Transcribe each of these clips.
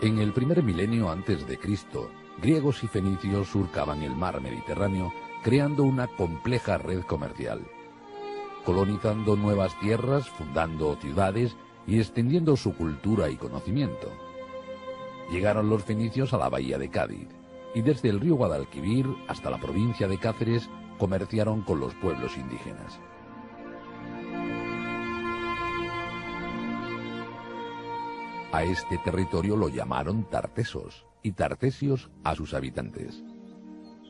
En el primer milenio antes de Cristo, griegos y fenicios surcaban el mar Mediterráneo, creando una compleja red comercial, colonizando nuevas tierras, fundando ciudades y extendiendo su cultura y conocimiento. Llegaron los fenicios a la bahía de Cádiz, y desde el río Guadalquivir hasta la provincia de Cáceres comerciaron con los pueblos indígenas. A este territorio lo llamaron tartesos y tartesios a sus habitantes.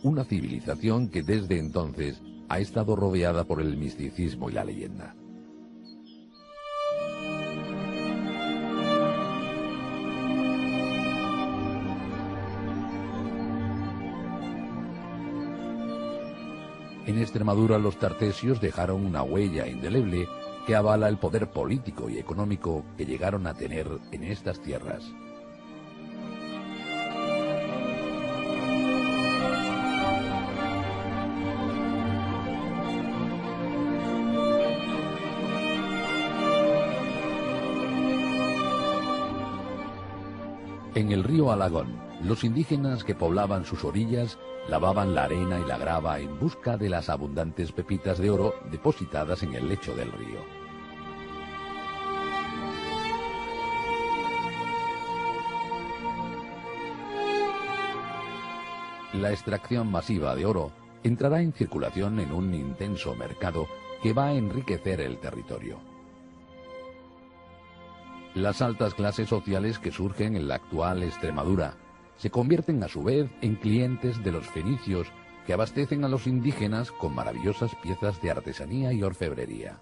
Una civilización que desde entonces ha estado rodeada por el misticismo y la leyenda. En Extremadura los tartesios dejaron una huella indeleble que avala el poder político y económico que llegaron a tener en estas tierras. En el río Alagón, los indígenas que poblaban sus orillas lavaban la arena y la grava en busca de las abundantes pepitas de oro depositadas en el lecho del río. La extracción masiva de oro entrará en circulación en un intenso mercado que va a enriquecer el territorio. Las altas clases sociales que surgen en la actual Extremadura se convierten a su vez en clientes de los fenicios que abastecen a los indígenas con maravillosas piezas de artesanía y orfebrería.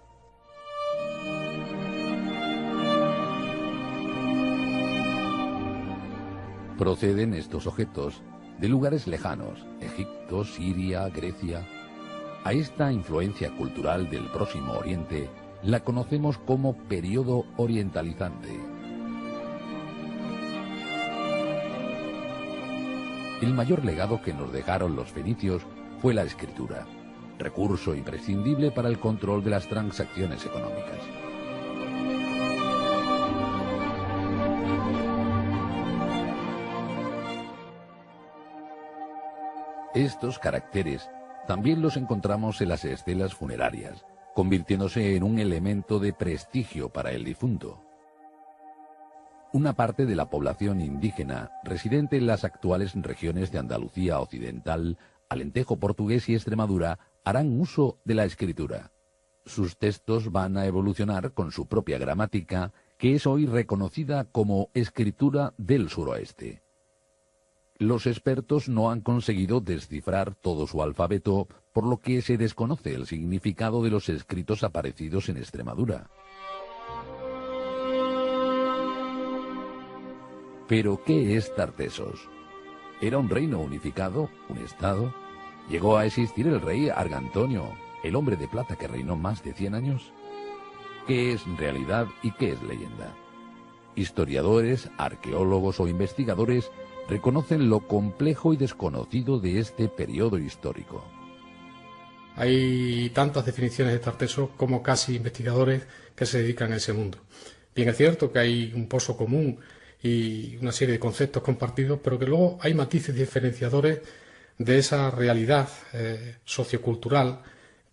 Proceden estos objetos de lugares lejanos, Egipto, Siria, Grecia. A esta influencia cultural del Próximo Oriente la conocemos como periodo orientalizante. El mayor legado que nos dejaron los fenicios fue la escritura, recurso imprescindible para el control de las transacciones económicas. Estos caracteres también los encontramos en las estelas funerarias, convirtiéndose en un elemento de prestigio para el difunto. Una parte de la población indígena residente en las actuales regiones de Andalucía Occidental, Alentejo Portugués y Extremadura harán uso de la escritura. Sus textos van a evolucionar con su propia gramática, que es hoy reconocida como escritura del suroeste. Los expertos no han conseguido descifrar todo su alfabeto, por lo que se desconoce el significado de los escritos aparecidos en Extremadura. ¿Pero qué es Tartesos? ¿Era un reino unificado, un estado? ¿Llegó a existir el rey Argantonio, el hombre de plata que reinó más de 100 años? ¿Qué es realidad y qué es leyenda? Historiadores, arqueólogos o investigadores reconocen lo complejo y desconocido de este periodo histórico. Hay tantas definiciones de Tartesos como casi investigadores que se dedican a ese mundo. Bien, es cierto que hay un pozo común y una serie de conceptos compartidos, pero que luego hay matices diferenciadores de esa realidad sociocultural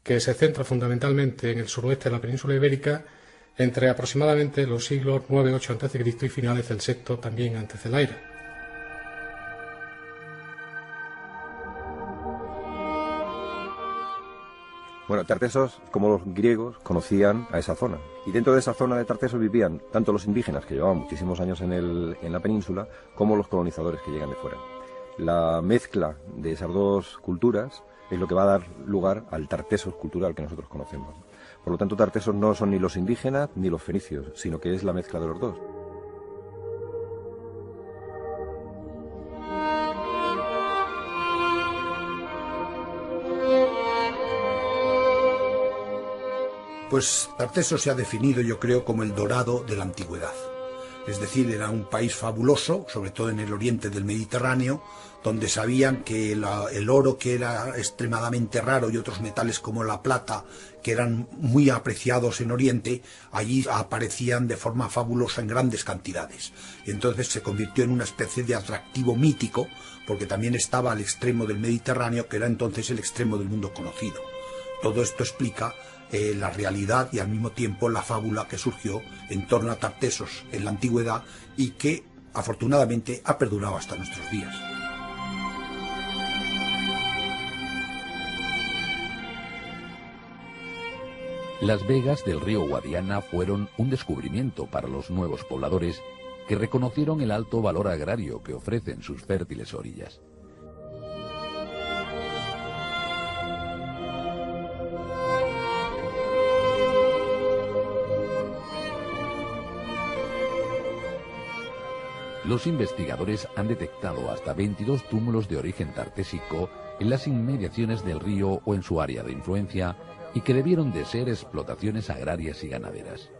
que se centra fundamentalmente en el suroeste de la península ibérica entre aproximadamente los siglos 9-8 a.C. y finales del VI también antes de la era. Bueno, Tartesos, como los griegos, conocían a esa zona. Y dentro de esa zona de Tartesos vivían tanto los indígenas, que llevaban muchísimos años en la península, como los colonizadores que llegan de fuera. La mezcla de esas dos culturas es lo que va a dar lugar al Tartesos cultural que nosotros conocemos. Por lo tanto, Tartesos no son ni los indígenas ni los fenicios, sino que es la mezcla de los dos. Pues Tartesos se ha definido, yo creo, como el dorado de la antigüedad. Es decir, era un país fabuloso, sobre todo en el oriente del Mediterráneo, donde sabían que el oro, que era extremadamente raro, y otros metales como la plata, que eran muy apreciados en Oriente, allí aparecían de forma fabulosa en grandes cantidades. Y entonces se convirtió en una especie de atractivo mítico, porque también estaba al extremo del Mediterráneo, que era entonces el extremo del mundo conocido. Todo esto explica la realidad y al mismo tiempo la fábula que surgió en torno a Tartesos en la antigüedad y que afortunadamente ha perdurado hasta nuestros días. Las vegas del río Guadiana fueron un descubrimiento para los nuevos pobladores que reconocieron el alto valor agrario que ofrecen sus fértiles orillas. Los investigadores han detectado hasta 22 túmulos de origen tartésico en las inmediaciones del río o en su área de influencia y que debieron de ser explotaciones agrarias y ganaderas.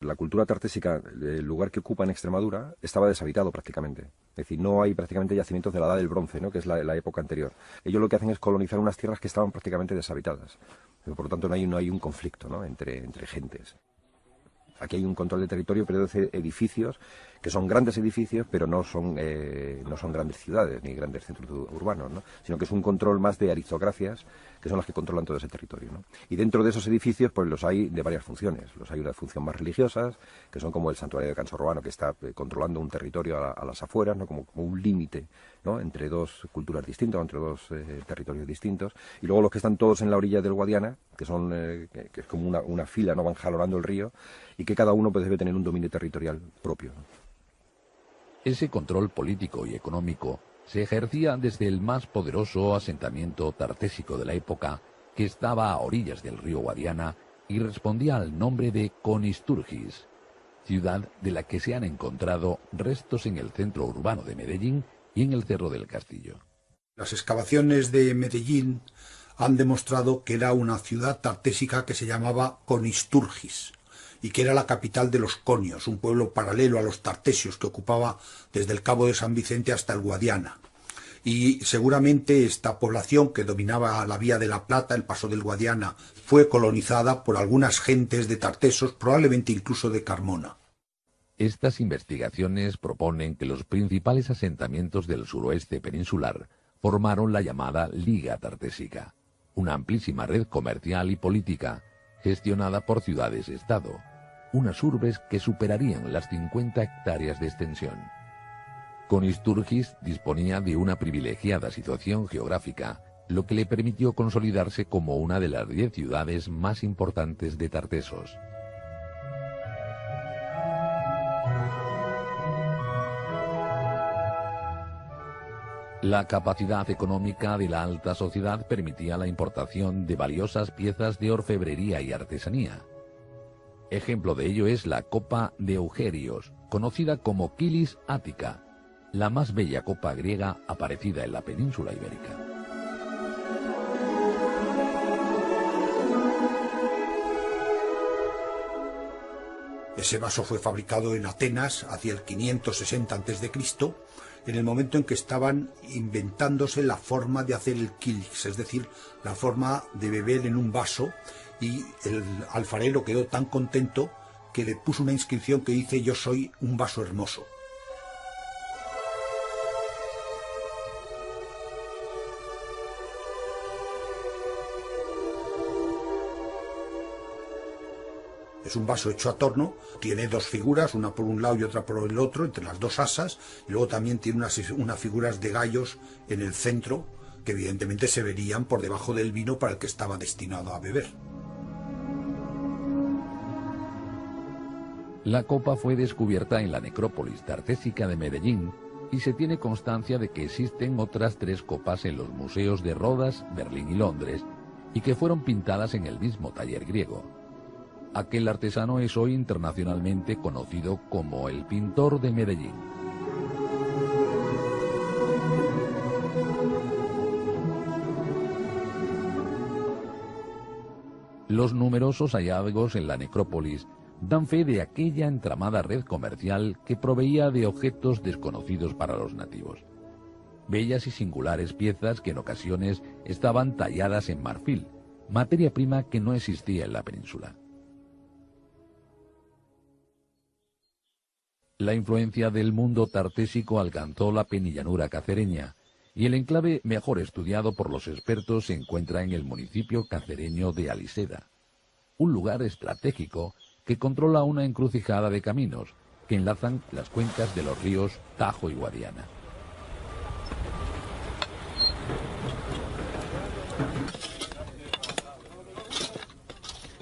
La cultura tartésica, el lugar que ocupa en Extremadura, estaba deshabitado prácticamente. Es decir, no hay prácticamente yacimientos de la Edad del Bronce, ¿no?, que es la época anterior. Ellos lo que hacen es colonizar unas tierras que estaban prácticamente deshabitadas. Por lo tanto, no hay un conflicto, ¿no?, entre gentes. Aquí hay un control de territorio, pero de edificios, que son grandes edificios, pero no son grandes ciudades ni grandes centros urbanos, ¿no?, sino que es un control más de aristocracias, que son las que controlan todo ese territorio, ¿no? Y dentro de esos edificios, pues los hay de varias funciones. Los hay una función más religiosas, que son como el santuario de Cansorrobano, que está controlando un territorio a las afueras, ¿no?, como un límite, ¿no?, entre dos culturas distintas, entre dos territorios distintos. Y luego los que están todos en la orilla del Guadiana, que son que es como una fila, ¿no?, van jalonando el río, y que cada uno pues debe tener un dominio territorial propio, ¿no? Ese control político y económico se ejercía desde el más poderoso asentamiento tartésico de la época, que estaba a orillas del río Guadiana y respondía al nombre de Conisturgis, ciudad de la que se han encontrado restos en el centro urbano de Medellín y en el Cerro del Castillo. Las excavaciones de Medellín han demostrado que era una ciudad tartésica que se llamaba Conisturgis y que era la capital de los conios, un pueblo paralelo a los tartesios que ocupaba desde el Cabo de San Vicente hasta el Guadiana. Y seguramente esta población que dominaba la Vía de la Plata, el paso del Guadiana, fue colonizada por algunas gentes de tartesos, probablemente incluso de Carmona. Estas investigaciones proponen que los principales asentamientos del suroeste peninsular formaron la llamada Liga Tartésica, una amplísima red comercial y política gestionada por ciudades-estado, unas urbes que superarían las 50 hectáreas de extensión. Conisturgis disponía de una privilegiada situación geográfica, lo que le permitió consolidarse como una de las 10 ciudades más importantes de Tartesos. La capacidad económica de la alta sociedad permitía la importación de valiosas piezas de orfebrería y artesanía. Ejemplo de ello es la copa de Eugerios, conocida como Kilis Ática, la más bella copa griega aparecida en la península ibérica. Ese vaso fue fabricado en Atenas hacia el 560 a.C., en el momento en que estaban inventándose la forma de hacer el kilis, es decir, la forma de beber en un vaso, y el alfarero quedó tan contento que le puso una inscripción que dice: yo soy un vaso hermoso. Es un vaso hecho a torno, tiene dos figuras, una por un lado y otra por el otro, entre las dos asas, y luego también tiene unas figuras de gallos en el centro, que evidentemente se verían por debajo del vino para el que estaba destinado a beber. La copa fue descubierta en la necrópolis tartésica de Medellín y se tiene constancia de que existen otras 3 copas en los museos de Rodas, Berlín y Londres, y que fueron pintadas en el mismo taller griego. Aquel artesano es hoy internacionalmente conocido como el pintor de Medellín. Los numerosos hallazgos en la necrópolis dan fe de aquella entramada red comercial que proveía de objetos desconocidos para los nativos. Bellas y singulares piezas que en ocasiones estaban talladas en marfil, materia prima que no existía en la península. La influencia del mundo tartésico alcanzó la penillanura cacereña, y el enclave mejor estudiado por los expertos se encuentra en el municipio cacereño de Aliseda, un lugar estratégico que controla una encrucijada de caminos que enlazan las cuencas de los ríos Tajo y Guadiana.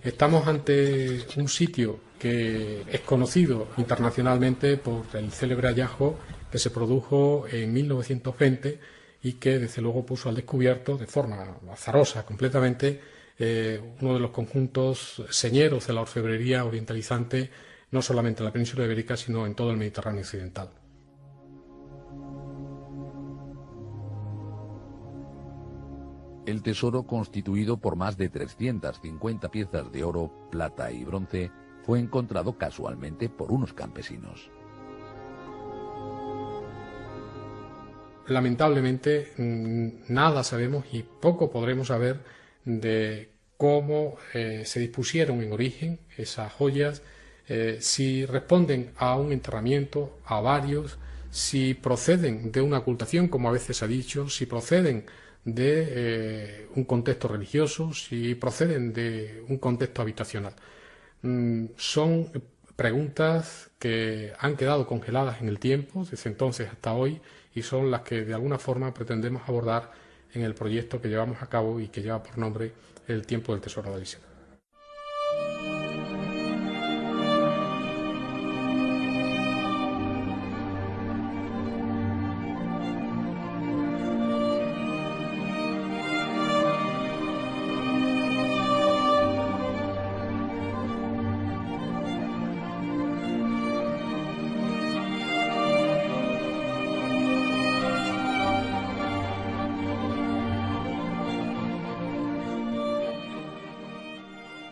Estamos ante un sitio que es conocido internacionalmente por el célebre hallazgo que se produjo en 1920 y que desde luego puso al descubierto de forma azarosa completamente uno de los conjuntos señeros de la orfebrería orientalizante, no solamente en la península ibérica sino en todo el Mediterráneo occidental. El tesoro, constituido por más de 350 piezas de oro, plata y bronce, fue encontrado casualmente por unos campesinos. Lamentablemente nada sabemos y poco podremos saber de cómo se dispusieron en origen esas joyas, si responden a un enterramiento, a varios, si proceden de una ocultación, como a veces se ha dicho, si proceden de un contexto religioso, si proceden de un contexto habitacional. Son preguntas que han quedado congeladas en el tiempo, desde entonces hasta hoy, y son las que de alguna forma pretendemos abordar en el proyecto que llevamos a cabo y que lleva por nombre El tiempo del tesoro de Aliseda.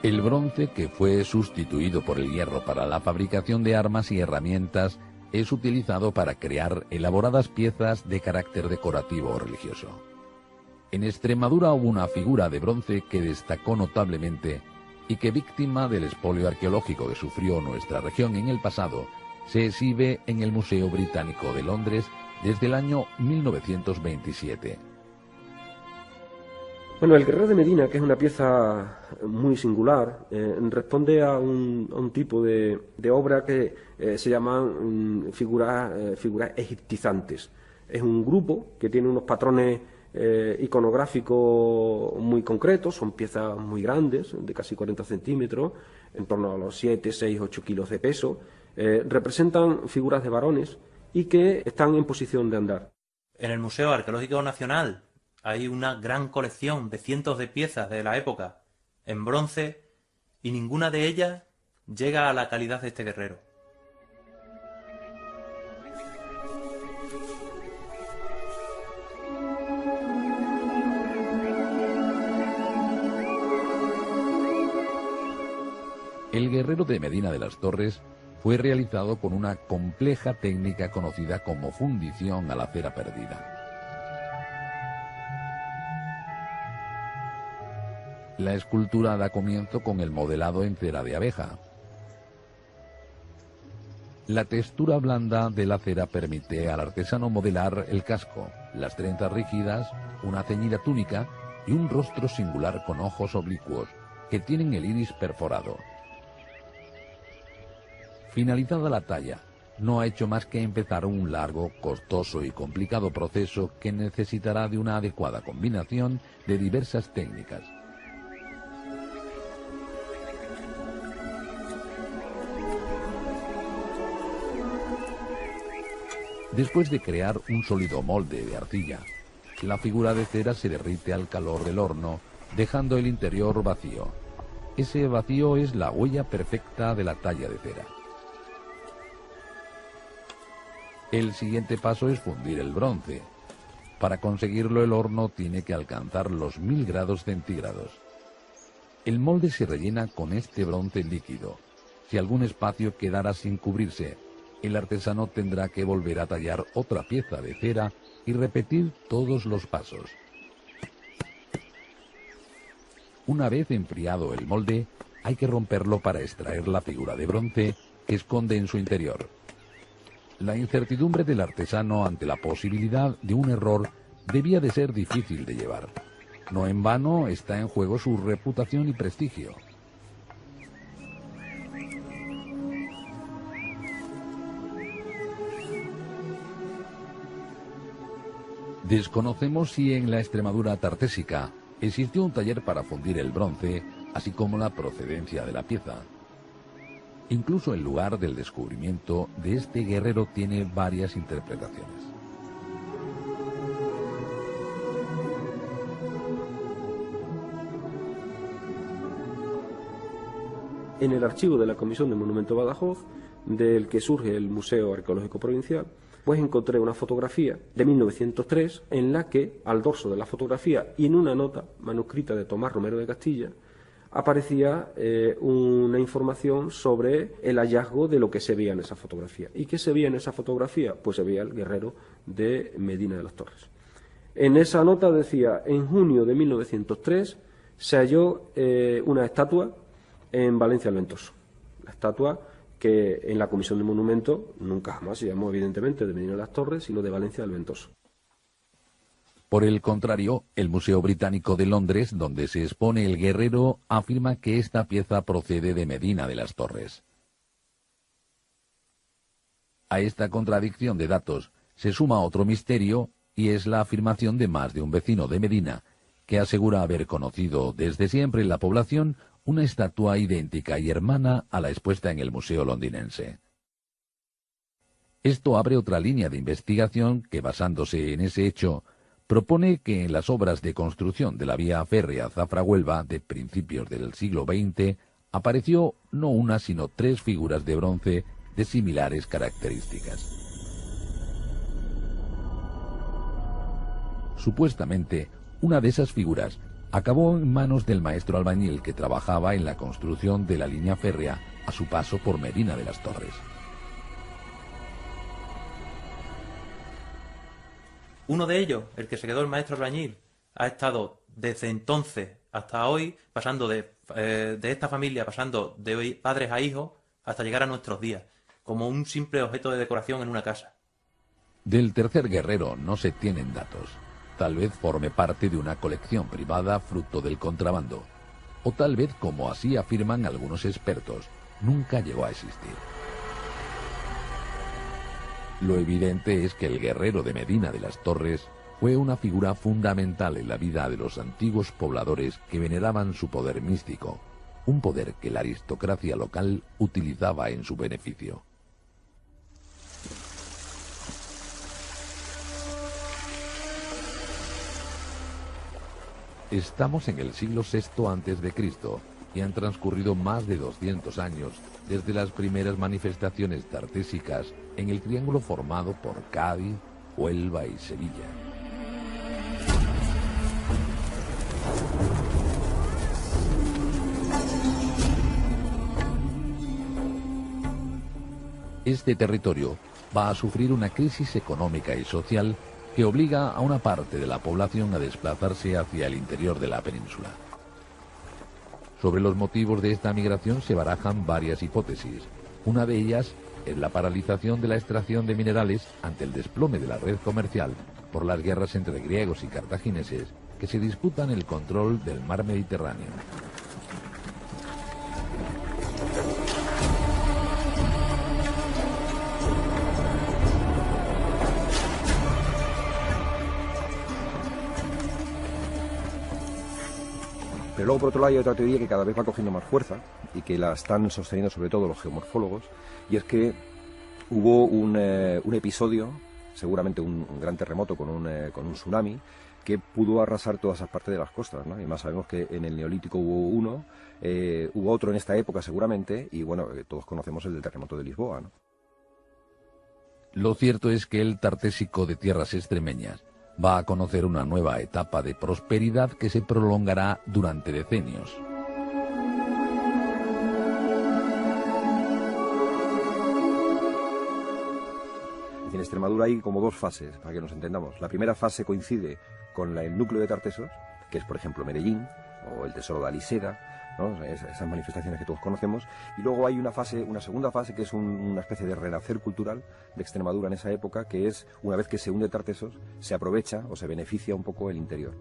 El bronce, que fue sustituido por el hierro para la fabricación de armas y herramientas, es utilizado para crear elaboradas piezas de carácter decorativo o religioso. En Extremadura hubo una figura de bronce que destacó notablemente y que, víctima del expolio arqueológico que sufrió nuestra región en el pasado, se exhibe en el Museo Británico de Londres desde el año 1927. Bueno, el Guerrero de Medina, que es una pieza muy singular, responde a un tipo de obra que se llaman figuras egiptizantes. Es un grupo que tiene unos patrones iconográficos muy concretos, son piezas muy grandes, de casi 40 centímetros, en torno a los 7, 6, 8 kilos de peso. Representan figuras de varones y que están en posición de andar. En el Museo Arqueológico Nacional hay una gran colección de cientos de piezas de la época en bronce y ninguna de ellas llega a la calidad de este guerrero. El guerrero de Medina de las Torres fue realizado con una compleja técnica conocida como fundición a la cera perdida. La escultura da comienzo con el modelado en cera de abeja. La textura blanda de la cera permite al artesano modelar el casco, las trenzas rígidas, una ceñida túnica y un rostro singular con ojos oblicuos que tienen el iris perforado. Finalizada la talla, no ha hecho más que empezar un largo, costoso y complicado proceso que necesitará de una adecuada combinación de diversas técnicas. Después de crear un sólido molde de arcilla, la figura de cera se derrite al calor del horno, dejando el interior vacío. Ese vacío es la huella perfecta de la talla de cera. El siguiente paso es fundir el bronce. Para conseguirlo, el horno tiene que alcanzar los 1000 grados centígrados. El molde se rellena con este bronce líquido. Si algún espacio quedara sin cubrirse, el artesano tendrá que volver a tallar otra pieza de cera y repetir todos los pasos. Una vez enfriado el molde, hay que romperlo para extraer la figura de bronce que esconde en su interior. La incertidumbre del artesano ante la posibilidad de un error debía de ser difícil de llevar. No en vano está en juego su reputación y prestigio. Desconocemos si en la Extremadura tartésica existió un taller para fundir el bronce, así como la procedencia de la pieza. Incluso el lugar del descubrimiento de este guerrero tiene varias interpretaciones. En el archivo de la Comisión de Monumento Badajoz, del que surge el Museo Arqueológico Provincial, pues encontré una fotografía de 1903 en la que, al dorso de la fotografía y en una nota manuscrita de Tomás Romero de Castilla, aparecía una información sobre el hallazgo de lo que se veía en esa fotografía. ¿Y qué se veía en esa fotografía? Pues se veía el guerrero de Medina de las Torres. En esa nota decía: en junio de 1903 se halló una estatua en Valencia del Ventoso. La estatua que en la Comisión de Monumentos nunca jamás se llamó evidentemente de Medina de las Torres, sino de Valencia del Ventoso. Por el contrario, el Museo Británico de Londres, donde se expone el guerrero, afirma que esta pieza procede de Medina de las Torres. A esta contradicción de datos se suma otro misterio, y es la afirmación de más de un vecino de Medina, que asegura haber conocido desde siempre en la población una estatua idéntica y hermana a la expuesta en el Museo Londinense. Esto abre otra línea de investigación que, basándose en ese hecho, propone que en las obras de construcción de la vía férrea Zafra-Huelva de principios del siglo XX apareció no una sino 3 figuras de bronce de similares características. Supuestamente, una de esas figuras acabó en manos del maestro albañil que trabajaba en la construcción de la línea férrea a su paso por Medina de las Torres. Uno de ellos, el que se quedó el maestro albañil, ha estado desde entonces hasta hoy pasando de esta familia, pasando de padres a hijos hasta llegar a nuestros días, como un simple objeto de decoración en una casa. Del tercer guerrero no se tienen datos. Tal vez forme parte de una colección privada fruto del contrabando, o tal vez, como así afirman algunos expertos, nunca llegó a existir. Lo evidente es que el guerrero de Medina de las Torres fue una figura fundamental en la vida de los antiguos pobladores que veneraban su poder místico, un poder que la aristocracia local utilizaba en su beneficio. Estamos en el siglo VI a.C. y han transcurrido más de 200 años desde las primeras manifestaciones tartésicas en el triángulo formado por Cádiz, Huelva y Sevilla. Este territorio va a sufrir una crisis económica y social que obliga a una parte de la población a desplazarse hacia el interior de la península. Sobre los motivos de esta migración se barajan varias hipótesis. Una de ellas es la paralización de la extracción de minerales ante el desplome de la red comercial por las guerras entre griegos y cartagineses que se disputan el control del mar Mediterráneo. Pero luego, por otro lado, hay otra teoría que cada vez va cogiendo más fuerza y que la están sosteniendo sobre todo los geomorfólogos, y es que hubo un episodio, seguramente un gran terremoto con un tsunami, que pudo arrasar todas esas partes de las costas, ¿no? Y más sabemos que en el Neolítico hubo uno, hubo otro en esta época seguramente, y bueno, todos conocemos el del terremoto de Lisboa, ¿no? Lo cierto es que el Tartésico de tierras extremeñas va a conocer una nueva etapa de prosperidad que se prolongará durante decenios. Y en Extremadura hay como dos fases, para que nos entendamos. La primera fase coincide con el núcleo de Tartesos, que es, por ejemplo, Medellín, o el tesoro de Aliseda, ¿no? Esas manifestaciones que todos conocemos. Y luego hay una segunda fase, que es una especie de renacer cultural de Extremadura en esa época, que es, una vez que se hunde Tartesos, se aprovecha o se beneficia un poco el interior.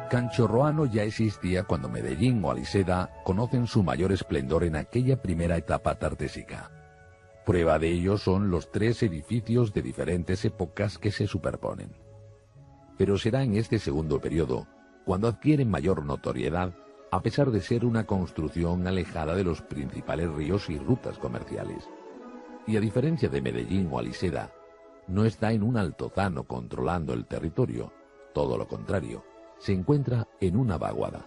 Canchorroano ya existía cuando Medellín o Aliseda conocen su mayor esplendor en aquella primera etapa tartésica. Prueba de ello son los 3 edificios de diferentes épocas que se superponen. Pero será en este segundo periodo cuando adquieren mayor notoriedad, a pesar de ser una construcción alejada de los principales ríos y rutas comerciales. Y a diferencia de Medellín o Aliseda, no está en un altozano controlando el territorio, todo lo contrario, se encuentra en una vaguada.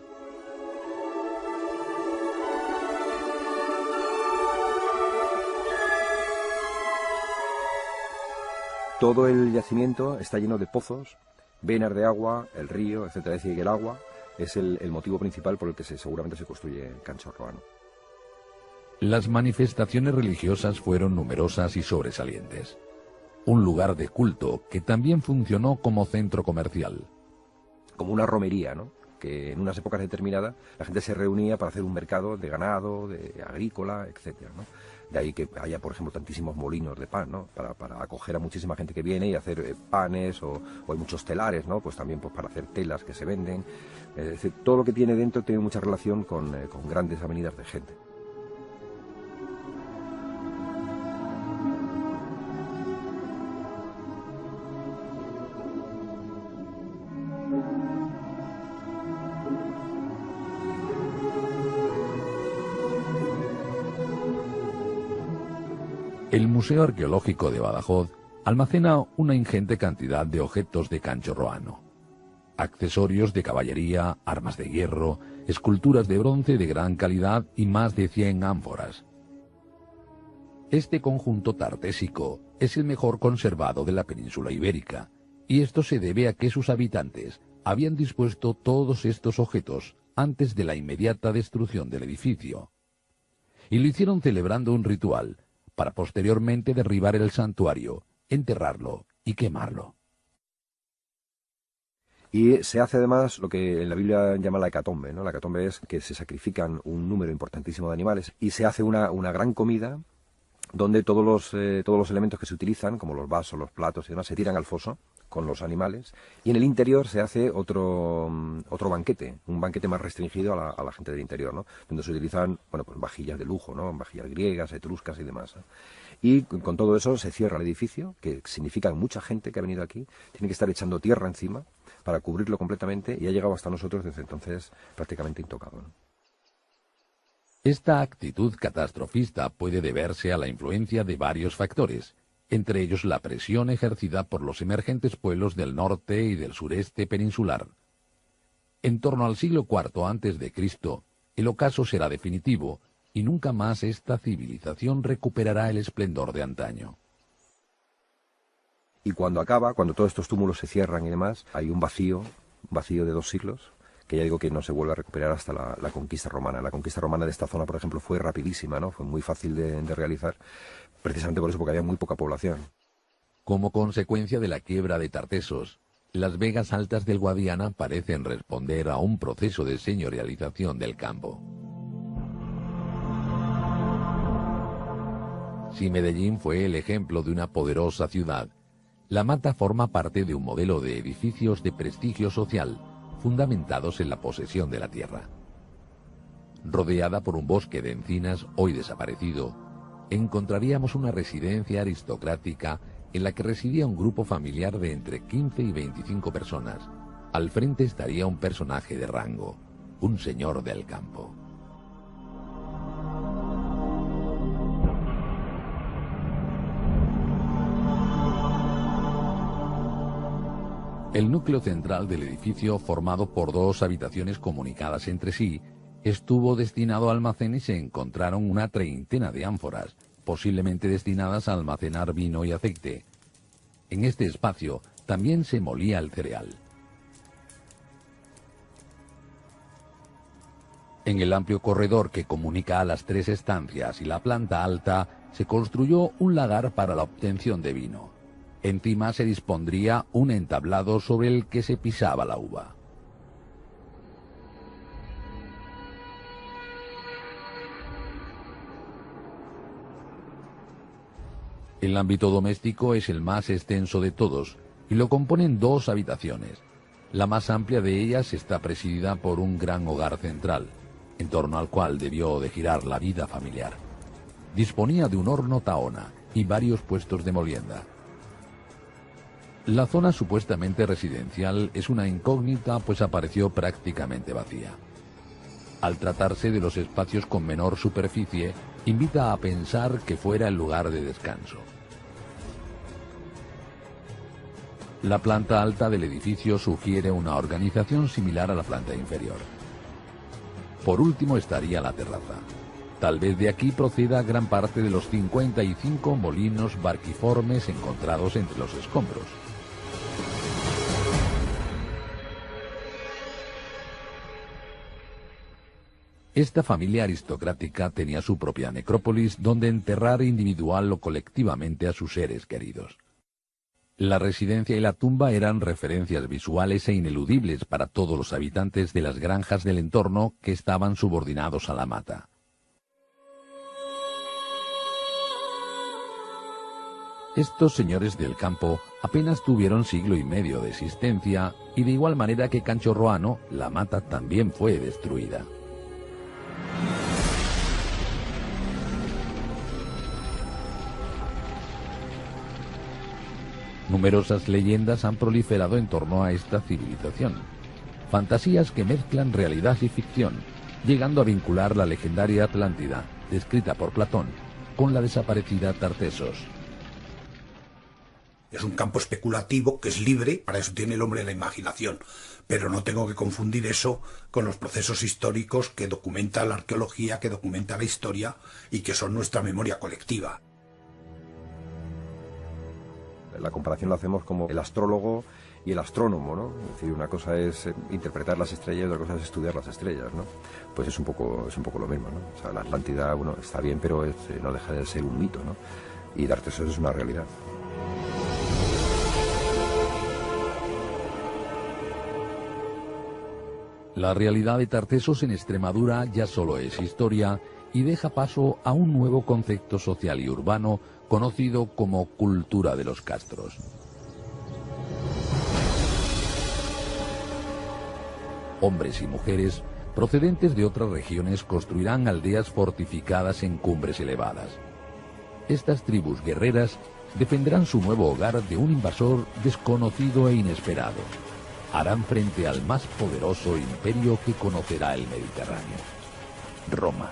Todo el yacimiento está lleno de pozos, venas de agua, el río, etcétera. Es decir, que el agua es el motivo principal por el que seguramente se construye Canchorroano. Las manifestaciones religiosas fueron numerosas y sobresalientes. Un lugar de culto que también funcionó como centro comercial. Como una romería, ¿no? Que en unas épocas determinadas la gente se reunía para hacer un mercado de ganado, de agrícola, etcétera, ¿no? De ahí que haya, por ejemplo, tantísimos molinos de pan, ¿no? Para acoger a muchísima gente que viene y hacer panes, o hay muchos telares, ¿no? Pues también pues para hacer telas que se venden. Es decir, todo lo que tiene dentro tiene mucha relación con grandes avenidas de gente. El Museo Arqueológico de Badajoz almacena una ingente cantidad de objetos de Canchorroano. Accesorios de caballería, armas de hierro, esculturas de bronce de gran calidad y más de 100 ánforas. Este conjunto tartésico es el mejor conservado de la península ibérica, y esto se debe a que sus habitantes habían dispuesto todos estos objetos antes de la inmediata destrucción del edificio. Y lo hicieron celebrando un ritual, para posteriormente derribar el santuario, enterrarlo y quemarlo. Y se hace además lo que en la Biblia llama la hecatombe, ¿no? La hecatombe es que se sacrifican un número importantísimo de animales y se hace una gran comida donde todos los elementos que se utilizan, como los vasos, los platos y demás, se tiran al foso con los animales, y en el interior se hace otro banquete, un banquete más restringido a la gente del interior, ¿no? Donde se utilizan, bueno, pues vajillas de lujo, ¿no? Vajillas griegas, etruscas y demás, ¿no? Y con todo eso se cierra el edificio, que significa que mucha gente que ha venido aquí tiene que estar echando tierra encima para cubrirlo completamente, y ha llegado hasta nosotros desde entonces prácticamente intocado, ¿no? Esta actitud catastrofista puede deberse a la influencia de varios factores, entre ellos la presión ejercida por los emergentes pueblos del norte y del sureste peninsular. En torno al siglo IV a.C., el ocaso será definitivo y nunca más esta civilización recuperará el esplendor de antaño. Y cuando todos estos túmulos se cierran y demás, hay un vacío de 2 siglos, que ya digo que no se vuelve a recuperar hasta la conquista romana. La conquista romana de esta zona, por ejemplo, fue rapidísima, ¿no? Fue muy fácil de realizar, precisamente por eso, porque había muy poca población. Como consecuencia de la quiebra de Tartesos, las vegas altas del Guadiana parecen responder a un proceso de señorialización del campo. Si Medellín fue el ejemplo de una poderosa ciudad, La Mata forma parte de un modelo de edificios de prestigio social, fundamentados en la posesión de la tierra. Rodeada por un bosque de encinas hoy desaparecido, encontraríamos una residencia aristocrática en la que residía un grupo familiar de entre 15 y 25 personas. Al frente estaría un personaje de rango, un señor del campo. El núcleo central del edificio, formado por 2 habitaciones comunicadas entre sí, estuvo destinado a almacén y se encontraron una 30 de ánforas, posiblemente destinadas a almacenar vino y aceite. En este espacio también se molía el cereal. En el amplio corredor que comunica a las 3 estancias y la planta alta se construyó un lagar para la obtención de vino. Encima se dispondría un entablado sobre el que se pisaba la uva. El ámbito doméstico es el más extenso de todos y lo componen 2 habitaciones. La más amplia de ellas está presidida por un gran hogar central, en torno al cual debió de girar la vida familiar. Disponía de un horno tahona y varios puestos de molienda. La zona supuestamente residencial es una incógnita, pues apareció prácticamente vacía. Al tratarse de los espacios con menor superficie, invita a pensar que fuera el lugar de descanso. La planta alta del edificio sugiere una organización similar a la planta inferior. Por último estaría la terraza. Tal vez de aquí proceda gran parte de los 55 molinos barquiformes encontrados entre los escombros. Esta familia aristocrática tenía su propia necrópolis donde enterrar individual o colectivamente a sus seres queridos. La residencia y la tumba eran referencias visuales e ineludibles para todos los habitantes de las granjas del entorno que estaban subordinados a la mata. Estos señores del campo apenas tuvieron siglo y medio de existencia y de igual manera que Canchorroano, la mata también fue destruida. Numerosas leyendas han proliferado en torno a esta civilización. Fantasías que mezclan realidad y ficción, llegando a vincular la legendaria Atlántida, descrita por Platón, con la desaparecida Tartessos. Es un campo especulativo que es libre, para eso tiene el hombre la imaginación, pero no tengo que confundir eso con los procesos históricos que documenta la arqueología, que documenta la historia y que son nuestra memoria colectiva. La comparación la hacemos como el astrólogo y el astrónomo, ¿no? Es decir, una cosa es interpretar las estrellas y otra cosa es estudiar las estrellas, ¿no? Pues es un poco lo mismo, ¿no? O sea, la Atlántida, bueno, está bien, pero no deja de ser un mito, ¿no? Y Tartessos es una realidad. La realidad de Tartessos en Extremadura ya solo es historia y deja paso a un nuevo concepto social y urbano conocido como cultura de los castros. Hombres y mujeres procedentes de otras regiones construirán aldeas fortificadas en cumbres elevadas. Estas tribus guerreras defenderán su nuevo hogar de un invasor desconocido e inesperado. Harán frente al más poderoso imperio que conocerá el Mediterráneo, Roma.